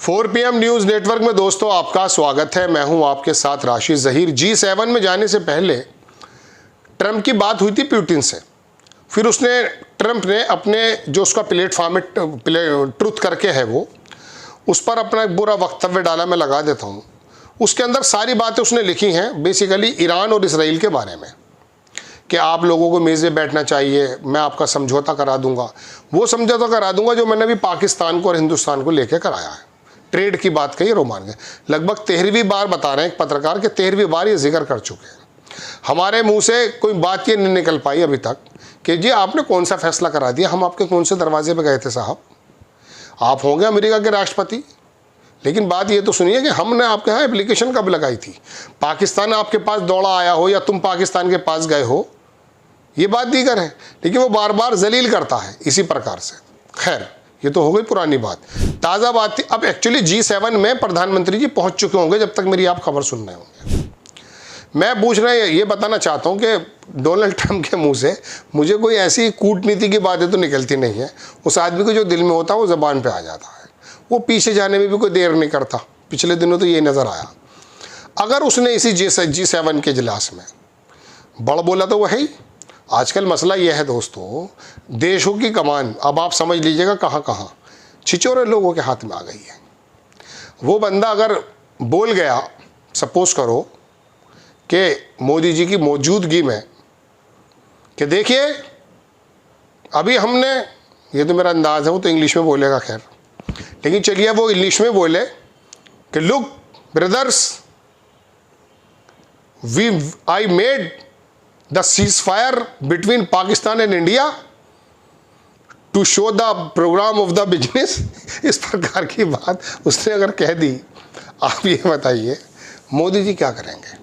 4 PM news network में दोस्तों आपका स्वागत है। मैं हूं आपके साथ राशिद ज़हीर। G7 में जाने से पहले ट्रंप की बात हुई थी पुतिन से। फिर ट्रंप ने अपने जो उसका प्लेटफॉर्म ट्रुथ करके है वो उस पर अपना एक बुरा वक्तव्य डाला, मैं लगा देता हूं। उसके अंदर सारी बातें उसने लिखी हैं बेसिकली ईरान और इसराइल के बारे में कि आप लोगों को मेज़ में बैठना चाहिए, मैं आपका समझौता करा दूंगा, वो समझौता करा दूंगा जो मैंने भी पाकिस्तान को और हिंदुस्तान को लेकर कराया है। ट्रेड की बात कही, रोमान गए। लगभग 13वीं बार बता रहे हैं एक पत्रकार के 13वीं बार ये जिक्र कर चुके हैं। हमारे मुंह से कोई बात ये नहीं निकल पाई अभी तक कि जी आपने कौन सा फैसला करा दिया, हम आपके कौन से दरवाजे पे गए थे साहब, आप होंगे अमेरिका के राष्ट्रपति। लेकिन बात ये तो सुनिए कि हमने आपके यहाँ एप्लीकेशन कब लगाई थी, पाकिस्तान आपके पास दौड़ा आया हो या तुम पाकिस्तान के पास गए हो, ये बात दीगर है। लेकिन वो बार बार जलील करता है इसी प्रकार से। खैर ये तो हो गई पुरानी बात। ताज़ा बात थी, अब एक्चुअली G7 में प्रधानमंत्री जी पहुंच चुके होंगे जब तक मेरी आप खबर सुन रहे होंगे। मैं पूछ रहे ये बताना चाहता हूं कि डोनाल्ड ट्रंप के मुंह से मुझे कोई ऐसी कूटनीति की बातें तो निकलती नहीं है। उस आदमी को जो दिल में होता है वो ज़बान पे आ जाता है, वो पीछे जाने में भी कोई देर नहीं करता। पिछले दिनों तो ये नज़र आया। अगर उसने इसी G7 के इजलास में बड़ बोला तो वो है ही। आजकल मसला यह है दोस्तों, देशों की कमान अब आप समझ लीजिएगा कहाँ कहाँ छिचोरे लोगों के हाथ में आ गई है। वो बंदा अगर बोल गया, सपोज करो कि मोदी जी की मौजूदगी में कि देखिए अभी हमने, ये तो मेरा अंदाज़ है वो तो इंग्लिश में बोलेगा खैर, लेकिन चलिए वो इंग्लिश में बोले कि look brothers, I made the ceasefire between Pakistan and India to show the program of the business। इस प्रकार की बात उसने अगर कह दी, आप ये बताइए मोदी जी क्या करेंगे?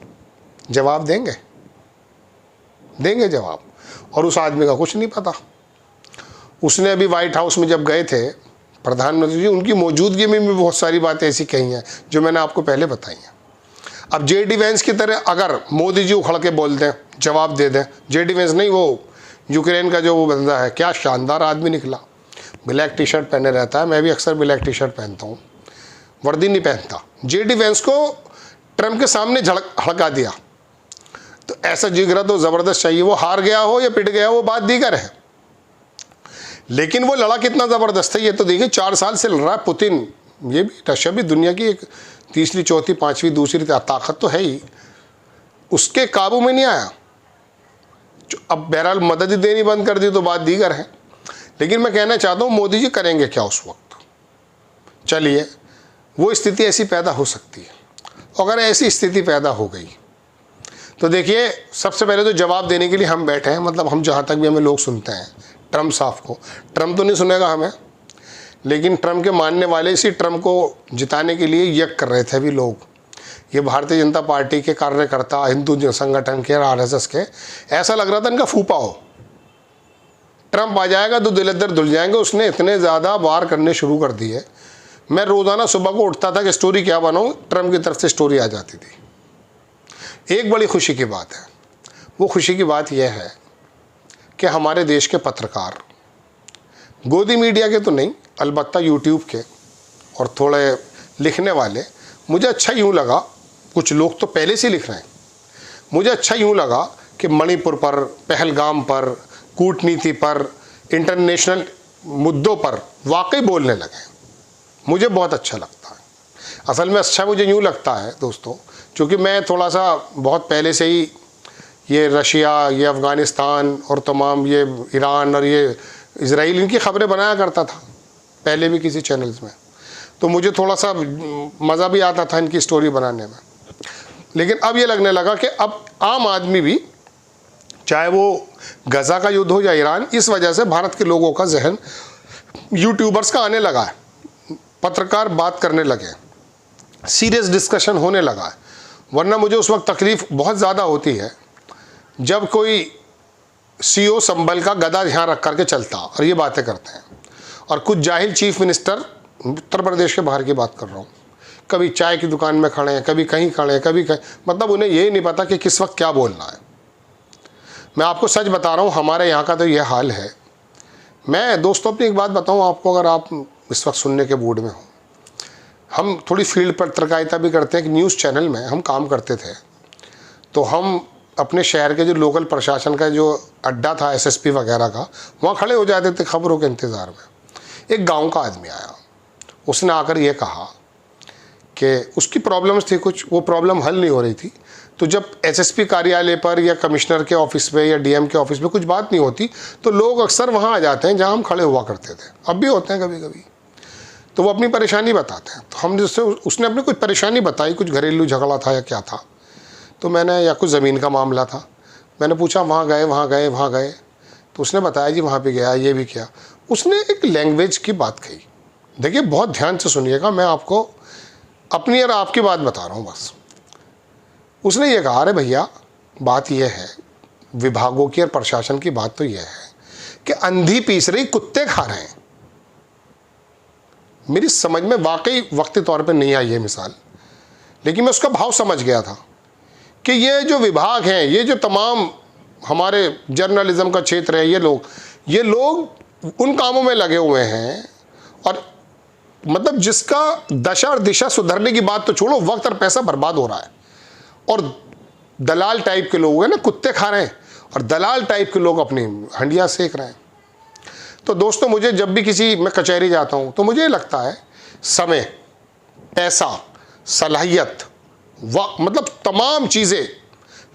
जवाब देंगे? देंगे जवाब। और उस आदमी का कुछ नहीं पता। उसने अभी व्हाइट हाउस में जब गए थे प्रधानमंत्री जी, उनकी मौजूदगी में भी बहुत सारी बातें ऐसी कही हैं जो मैंने आपको पहले बताई हैं। अब JD वैंस की तरह अगर मोदी जी उखड़ के बोल दें, जवाब दे दें, JD वैंस नहीं, वो यूक्रेन का जो वो बंदा है, क्या शानदार आदमी निकला, ब्लैक टी शर्ट पहने रहता है। मैं भी अक्सर ब्लैक टी शर्ट पहनता हूँ, वर्दी नहीं पहनता। JD वैंस को ट्रंप के सामने हड़का दिया, तो ऐसा जिगरा तो ज़बरदस्त चाहिए। वो हार गया हो या पिट गया हो वो बात दीगर है, लेकिन वो लड़ा कितना ज़बरदस्त है ये तो देखिए। 4 साल से लड़ रहा है पुतिन। ये भी रशिया भी दुनिया की एक तीसरी, चौथी, पांचवी, दूसरी ताकत तो है ही, उसके काबू में नहीं आया। अब बहरहाल मदद ही देनी बंद कर दी तो बात दीगर है। लेकिन मैं कहना चाहता हूँ मोदी जी करेंगे क्या उस वक्त? चलिए वो स्थिति ऐसी पैदा हो सकती है। अगर ऐसी स्थिति पैदा हो गई तो देखिए सबसे पहले तो जवाब देने के लिए हम बैठे हैं, मतलब हम जहाँ तक भी हमें लोग सुनते हैं ट्रंप साहब को, ट्रंप तो नहीं सुनेगा हमें, लेकिन ट्रंप के मानने वाले इसी ट्रंप को जिताने के लिए यज्ञ कर रहे थे अभी लोग। ये भारतीय जनता पार्टी के कार्यकर्ता, हिंदू संगठन के, RSS के, ऐसा लग रहा था इनका फूफा हो। ट्रंप आ जाएगा तो दिल इधर धुल जाएंगे। उसने इतने ज़्यादा वार करने शुरू कर दिए। मैं रोज़ाना सुबह को उठता था कि स्टोरी क्या बनाऊँ, ट्रंप की तरफ से स्टोरी आ जाती थी। एक बड़ी खुशी की बात है, वो खुशी की बात यह है कि हमारे देश के पत्रकार, गोदी मीडिया के तो नहीं, अलबत्ता यूट्यूब के और थोड़े लिखने वाले, मुझे अच्छा यूँ लगा, कुछ लोग तो पहले से लिख रहे हैं, मुझे अच्छा यूँ लगा कि मणिपुर पर, पहलगाम पर, कूटनीति पर, इंटरनेशनल मुद्दों पर वाकई बोलने लगे। मुझे बहुत अच्छा लगता है। असल में अच्छा मुझे यूँ लगता है दोस्तों, क्योंकि मैं थोड़ा सा बहुत पहले से ही ये रशिया, ये अफ़गानिस्तान और तमाम ये ईरान और ये इसराइल, इनकी खबरें बनाया करता था पहले भी किसी चैनल्स में, तो मुझे थोड़ा सा मज़ा भी आता था इनकी स्टोरी बनाने में। लेकिन अब ये लगने लगा कि अब आम आदमी भी, चाहे वो गज़ा का युद्ध हो या ईरान, इस वजह से भारत के लोगों का जहन यूट्यूबर्स का आने लगा है, पत्रकार बात करने लगे, सीरियस डिस्कशन होने लगा है। वरना मुझे उस वक्त तकलीफ़ बहुत ज़्यादा होती है जब कोई CEO संभल का गदा यहाँ रख करके चलता और ये बातें करते हैं, और कुछ जाहिल चीफ मिनिस्टर, उत्तर प्रदेश के बाहर की बात कर रहा हूँ, कभी चाय की दुकान में खड़े हैं, कभी कहीं खड़े हैं, कभी कहीं, मतलब उन्हें यही नहीं पता कि किस वक्त क्या बोलना है। मैं आपको सच बता रहा हूँ, हमारे यहाँ का तो ये हाल है। मैं दोस्तों अपनी एक बात बताऊँ आपको, अगर आप इस वक्त सुनने के मूड में हो, हम थोड़ी फील्ड पत्रकारिता भी करते हैं कि न्यूज़ चैनल में हम काम करते थे, तो हम अपने शहर के जो लोकल प्रशासन का जो अड्डा था एसएसपी वगैरह का, वहाँ खड़े हो जाते थे खबरों के इंतज़ार में। एक गांव का आदमी आया, उसने आकर ये कहा कि उसकी प्रॉब्लम्स थी कुछ, वो प्रॉब्लम हल नहीं हो रही थी। तो जब एसएसपी कार्यालय पर या कमिश्नर के ऑफिस पे या डीएम के ऑफिस में कुछ बात नहीं होती तो लोग अक्सर वहाँ आ जाते हैं जहाँ हम खड़े हुआ करते थे, अब भी होते हैं कभी कभी। तो वो अपनी परेशानी बताते हैं, तो हमने उसने अपनी कुछ परेशानी बताई, कुछ घरेलू झगड़ा था या क्या था, तो मैंने, या कुछ ज़मीन का मामला था, मैंने पूछा वहाँ गए वहाँ गए वहाँ गए, तो उसने बताया जी वहाँ पे गया, ये भी किया। उसने एक लैंग्वेज की बात कही, देखिए बहुत ध्यान से सुनिएगा, मैं आपको अपनी और आपकी बात बता रहा हूँ बस। उसने ये कहा, अरे भैया बात यह है, विभागों की और प्रशासन की बात तो यह है कि अंधी पीस रही कुत्ते खा रहे हैं। मेरी समझ में वाकई वक्ती तौर पे नहीं आई ये मिसाल, लेकिन मैं उसका भाव समझ गया था कि ये जो विभाग हैं, ये जो तमाम हमारे जर्नलिज्म का क्षेत्र है, ये लोग उन कामों में लगे हुए हैं, और मतलब जिसका दशा और दिशा सुधरने की बात तो छोड़ो, वक्त और पैसा बर्बाद हो रहा है, और दलाल टाइप के लोग हैं ना, कुत्ते खा रहे हैं, और दलाल टाइप के लोग अपनी हंडियाँ सेक रहे हैं। तो दोस्तों, मुझे जब भी मैं कचहरी जाता हूँ तो मुझे लगता है समय, पैसा, सलाहियत, मतलब तमाम चीज़ें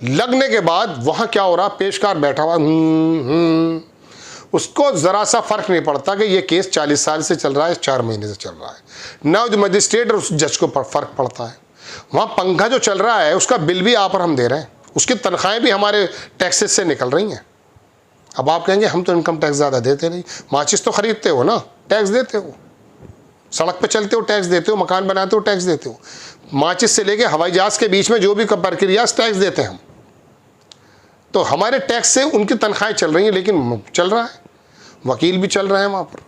लगने के बाद वहाँ क्या हो रहा, पेशकार बैठा हुआ उसको ज़रा सा फ़र्क नहीं पड़ता कि ये केस 40 साल से चल रहा है, 4 महीने से चल रहा है ना। जो मजिस्ट्रेट और उस जज को फ़र्क पड़ता है। वहाँ पंखा जो चल रहा है उसका बिल भी आप और हम दे रहे हैं, उसकी तनख्वाहें भी हमारे टैक्सेस से निकल रही हैं। अब आप कहेंगे हम तो इनकम टैक्स ज़्यादा देते नहीं, माचिस तो ख़रीदते हो ना, टैक्स देते हो, सड़क पे चलते हो टैक्स देते हो, मकान बनाते हो टैक्स देते हो, माचिस से लेके हवाई जहाज़ के बीच में जो भी प्रक्रिया टैक्स देते हैं हम। तो हमारे टैक्स से उनकी तनख्वाहें चल रही हैं, लेकिन चल रहा है, वकील भी चल रहे हैं वहाँ पर।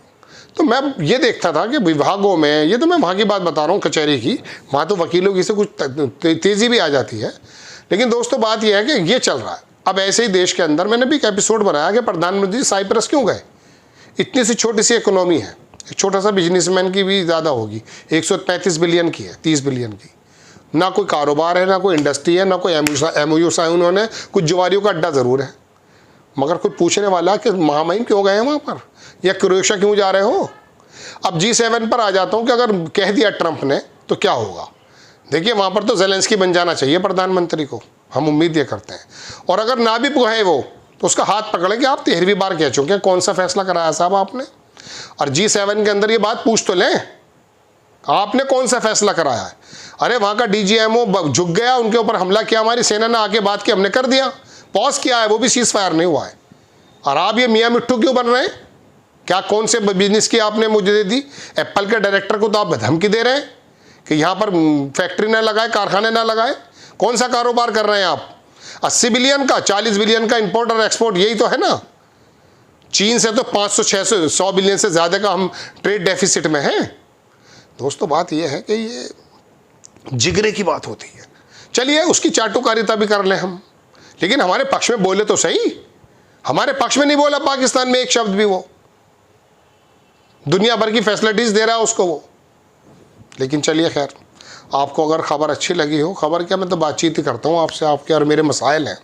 तो मैं ये देखता था कि विभागों में, ये तो मैं वहाँ की बात बता रहा हूँ कचहरी की, वहाँ तो वकीलों की से कुछ तेज़ी भी आ जाती है। लेकिन दोस्तों बात यह है कि ये चल रहा है। अब ऐसे ही देश के अंदर मैंने भी एक एपिसोड बनाया कि प्रधानमंत्री साइप्रस क्यों गए। इतनी सी छोटी सी इकोनॉमी है, एक छोटा सा बिजनेसमैन की भी ज़्यादा होगी, 135 बिलियन की है, 30 बिलियन की, ना कोई कारोबार है, ना कोई इंडस्ट्री है, ना कोई एमओयू साइन उन्होंने, कुछ जुआरियों का अड्डा ज़रूर है, मगर कोई पूछने वाला कि महामहिम क्यों गए हैं वहाँ पर, या क्रोएशिया क्यों जा रहे हो। अब G7 पर आ जाता हूँ कि अगर कह दिया ट्रंप ने तो क्या होगा। देखिए वहाँ पर तो ज़ेलेंस्की बन जाना चाहिए प्रधानमंत्री को, हम उम्मीद ये करते हैं। और अगर ना भी है वो, तो उसका हाथ पकड़े कि आप 13वीं बार कह चुके हैं, कौन सा फैसला कराया साहब आपने। और G7 के अंदर ये बात पूछ तो लें, आपने कौन सा फैसला कराया है। अरे वहाँ का DGMO झुक गया, उनके ऊपर हमला किया, हमारी सेना ने आके बात की, हमने कर दिया, पॉज किया है, वो भी सीज फायर नहीं हुआ है। और आप ये मियाँ मिट्ठू क्यों बन रहे हैं। क्या कौन से बिजनेस की आपने मुझे दे दी। एप्पल के डायरेक्टर को तो आप धमकी दे रहे हैं कि यहाँ पर फैक्ट्री ना लगाए, कारखाने ना लगाए। कौन सा कारोबार कर रहे हैं आप। 80 बिलियन का, 40 बिलियन का इंपोर्ट और एक्सपोर्ट, यही तो है ना। चीन से तो 500 600 100 बिलियन से ज़्यादा का हम ट्रेड डेफिसिट में हैं। दोस्तों बात यह है कि ये जिगरे की बात होती है। चलिए उसकी चाटुकारिता भी कर लें हम, लेकिन हमारे पक्ष में बोले तो सही। हमारे पक्ष में नहीं बोला पाकिस्तान में एक शब्द भी। वो दुनिया भर की फैसिलिटीज़ दे रहा है उसको वो। लेकिन चलिए खैर, आपको अगर खबर अच्छी लगी हो, खबर क्या, मैं तो बातचीत ही करता हूँ आपसे, आपके और मेरे मसाइल हैं,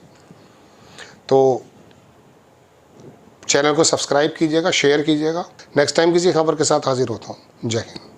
तो चैनल को सब्सक्राइब कीजिएगा, शेयर कीजिएगा। नेक्स्ट टाइम किसी खबर के साथ हाजिर होता हूँ। जय हिंद।